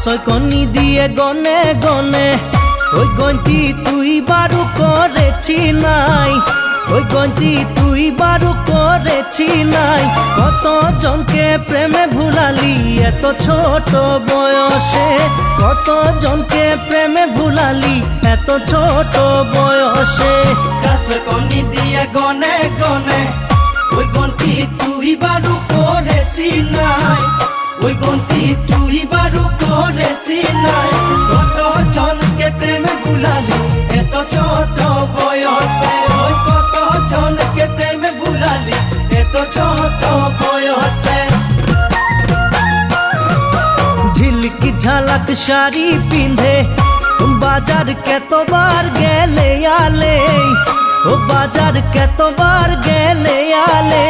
কাশকনি দিয়ে গনে গনে ওই গন্তি তুই বারু করেছি নাই, ওই গন্তি তুই বারু করেছি নাই। কত জনকে প্রেমে ভুলালি এত ছোট বয়সে, কত জনকে প্রেমে ভুলালি এত ছোট বয়সে। কাশকনি দিয়ে গনে গনে ওই গন্তি তুই বারু করেছি নাই, ওই গন্তি তুই বারু করেছি নাই। কত জনকে প্রেমে ভুলালি এত ছোট বয়সে, ওই কত জনকে প্রেমে ভুলালি এত ছোট বয়সে। ঝিলকি ঝালাক শাড়ি পিঁধে বাজার কতবার গেলে আলে, ও বাজার কতবার গেলে আলে।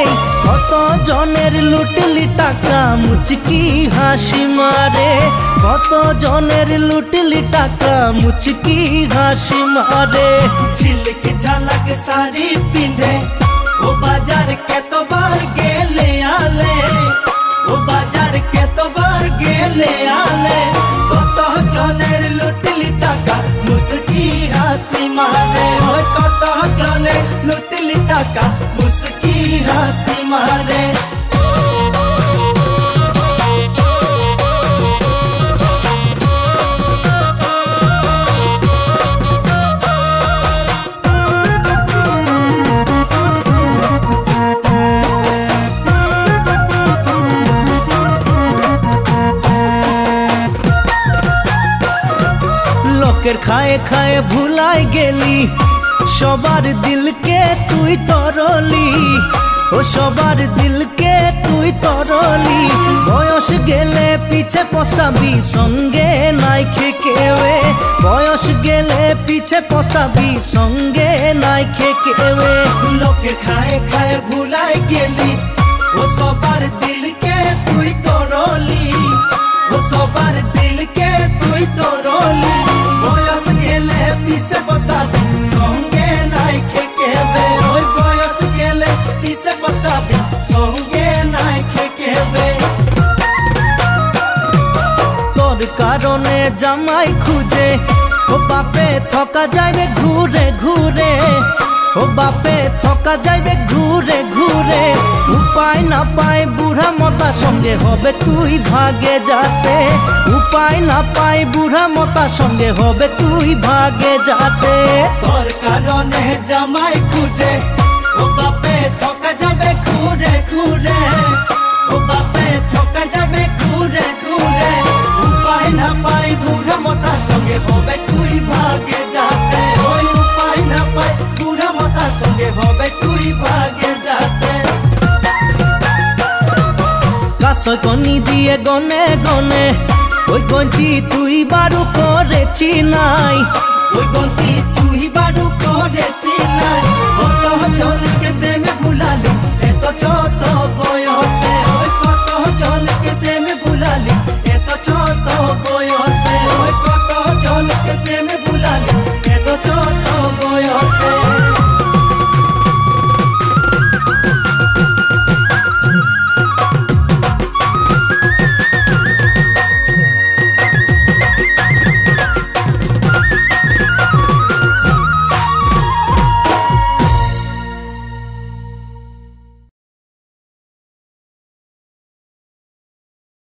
কত জনের লুটলি টাকা মুচকি হাসি মারে, কত জনের লুটলি টাকা মুচকি হাসি মারে। ঝিলকি ঝালাক শাড়ি পিঁধে ও বাজার কতবার গেলে আলে, ও বাজার কতবার গেলে আলে। কত জনের লুটলি টাকা মুচকি হাসি মারে, ওই কত জনের লুটলি টাকা মুচকি হাসি মারে। লোকের খায়ে খায়ে ভুলাই গেলি সবার দিলকে তুই তরলি, ও সবার দিলকে তুই তরলি। বয়স গেলে পিছে পস্তাবি সঙ্গে নাই কেউে, বয়স গেলে পিছে পস্তাবি সঙ্গে নাই কেউে। লোকের খায়ে খায়ে ভুলাই গেলি ও সবার দিলকে তুই তরলি, ও সবার দিলকে তুই তরলি। বয়স গেলে পিছে পস্তাবি সঙ্গে নাই কেউে, ওই বয়স গেলে পিছে পস্তাবি সঙ্গে নাই কেউে। তোর কারণে জামাই খুঁজে ও বাপে থকা যাইবে ঘুরে ঘুরে, ও বাপে থকা যাইবে ঘুরে ঘুরে। উপায় না পায় বুড়া মতা সঙ্গে হবে তুই ভাগে যাতে, উপায় না পায় বুড়া মতা সঙ্গে হবে তুই ভাগে যাতে। তোর কারণে জামাই খুঁজে ও বাপে থকা যাবে ঘুরে ঘুরে, ও বাপে থকা যাবে ঘুরে ঘুরে। উপায় না পাই বুড়া মতা সঙ্গে হবে তুই ভাগে যাতে, ওই উপায় না পাই বুড়া মতা সঙ্গে হবে তুই ভাগে যাতে। কাশকনি দিয়ে গনে গনে ওই গন্তি তুই বারু করেছি নাই, ওই গন্তি তুই বারু করেছি নাই। কত জনকে প্রেমে ভুলালি এত ছোট বয়সে,